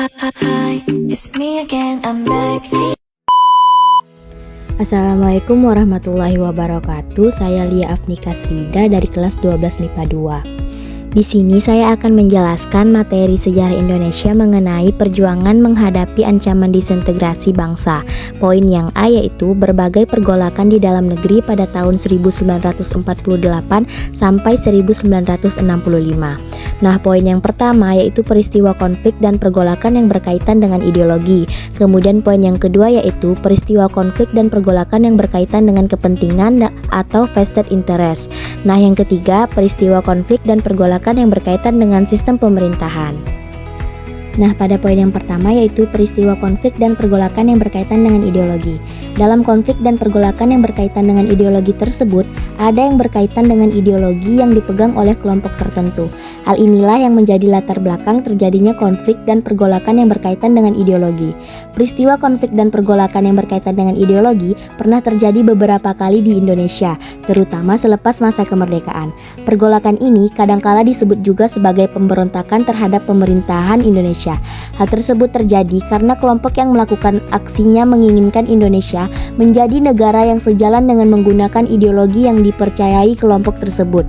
Hi, it's me again, I'm back. Assalamualaikum warahmatullahi wabarakatuh. Saya Lia Afnika Srida dari kelas 12 MIPA 2. Di sini saya akan menjelaskan materi sejarah Indonesia mengenai perjuangan menghadapi ancaman disintegrasi bangsa. Poin yang A yaitu berbagai pergolakan di dalam negeri pada tahun 1948 sampai 1965. Nah, poin yang pertama yaitu peristiwa konflik dan pergolakan yang berkaitan dengan ideologi. Kemudian poin yang kedua yaitu peristiwa konflik dan pergolakan yang berkaitan dengan kepentingan atau vested interest. Nah, yang ketiga peristiwa konflik dan pergolakan yang berkaitan dengan sistem pemerintahan. Nah, pada poin yang pertama yaitu peristiwa konflik dan pergolakan yang berkaitan dengan ideologi. Dalam konflik dan pergolakan yang berkaitan dengan ideologi tersebut, ada yang berkaitan dengan ideologi yang dipegang oleh kelompok tertentu. Hal inilah yang menjadi latar belakang terjadinya konflik dan pergolakan yang berkaitan dengan ideologi. Peristiwa konflik dan pergolakan yang berkaitan dengan ideologi pernah terjadi beberapa kali di Indonesia, terutama selepas masa kemerdekaan. Pergolakan ini kadangkala disebut juga sebagai pemberontakan terhadap pemerintahan Indonesia. Hal tersebut terjadi karena kelompok yang melakukan aksinya menginginkan Indonesia menjadi negara yang sejalan dengan menggunakan ideologi yang dipercayai kelompok tersebut.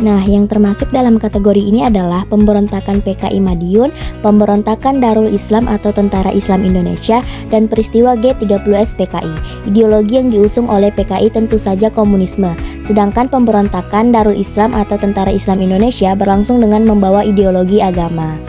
Nah, yang termasuk dalam kategori ini adalah pemberontakan PKI Madiun, pemberontakan Darul Islam atau Tentara Islam Indonesia, dan peristiwa G30S PKI. Ideologi yang diusung oleh PKI tentu saja komunisme, sedangkan pemberontakan Darul Islam atau Tentara Islam Indonesia berlangsung dengan membawa ideologi agama.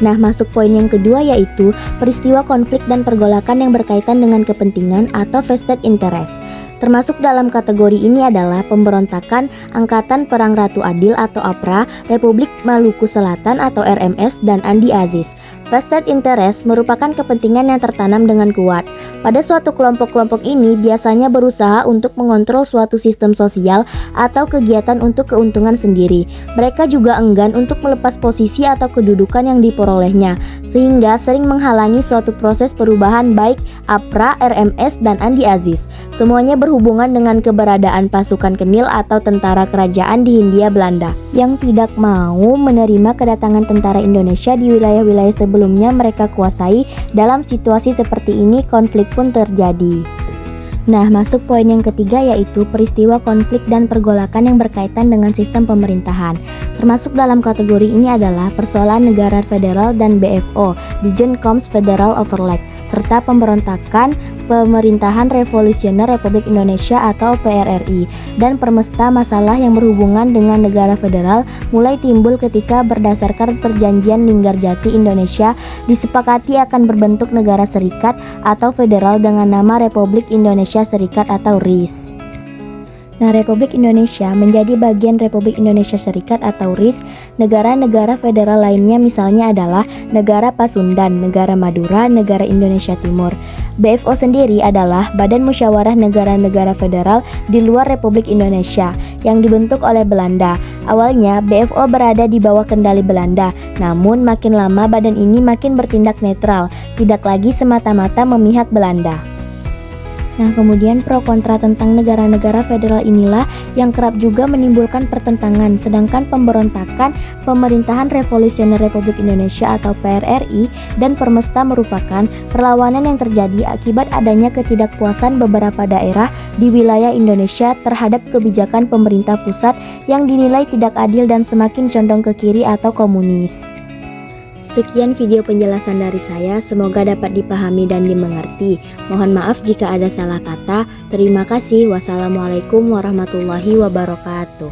Nah, masuk poin yang kedua yaitu peristiwa konflik dan pergolakan yang berkaitan dengan kepentingan atau vested interest. Termasuk dalam kategori ini adalah pemberontakan Angkatan Perang Ratu Adil atau APRA, Republik Maluku Selatan atau RMS, dan Andi Aziz. Vested interest merupakan kepentingan yang tertanam dengan kuat. Pada suatu kelompok-kelompok ini biasanya berusaha untuk mengontrol suatu sistem sosial atau kegiatan untuk keuntungan sendiri. Mereka juga enggan untuk melepas posisi atau kedudukan yang diperolehnya, sehingga sering menghalangi suatu proses perubahan baik APRA, RMS, dan Andi Aziz. Semuanya berhubungan dengan keberadaan pasukan Kenil atau tentara kerajaan di Hindia Belanda yang tidak mau menerima kedatangan tentara Indonesia di wilayah-wilayah sebelumnya mereka kuasai. Dalam situasi seperti ini konflik pun terjadi. Nah, masuk poin yang ketiga yaitu peristiwa konflik dan pergolakan yang berkaitan dengan sistem pemerintahan. Termasuk dalam kategori ini adalah persoalan negara federal dan BFO, Bijen Koms Federal Overlap, serta pemberontakan pemerintahan revolusioner Republik Indonesia atau PRRI, dan permesta masalah yang berhubungan dengan negara federal mulai timbul ketika berdasarkan perjanjian Linggarjati Indonesia disepakati akan berbentuk negara serikat atau federal dengan nama Republik Indonesia Serikat atau RIS. Nah, Republik Indonesia menjadi bagian Republik Indonesia Serikat atau RIS. Negara-negara federal lainnya misalnya adalah Negara Pasundan, Negara Madura, Negara Indonesia Timur. BFO sendiri adalah Badan Musyawarah Negara-Negara Federal di luar Republik Indonesia yang dibentuk oleh Belanda. Awalnya BFO berada di bawah kendali Belanda, namun makin lama badan ini makin bertindak netral, tidak lagi semata-mata memihak Belanda. Nah, kemudian pro kontra tentang negara-negara federal inilah yang kerap juga menimbulkan pertentangan, sedangkan pemberontakan pemerintahan revolusioner Republik Indonesia atau PRRI dan permesta merupakan perlawanan yang terjadi akibat adanya ketidakpuasan beberapa daerah di wilayah Indonesia terhadap kebijakan pemerintah pusat yang dinilai tidak adil dan semakin condong ke kiri atau komunis. Sekian video penjelasan dari saya, semoga dapat dipahami dan dimengerti. Mohon maaf jika ada salah kata. Terima kasih. Wassalamualaikum warahmatullahi wabarakatuh.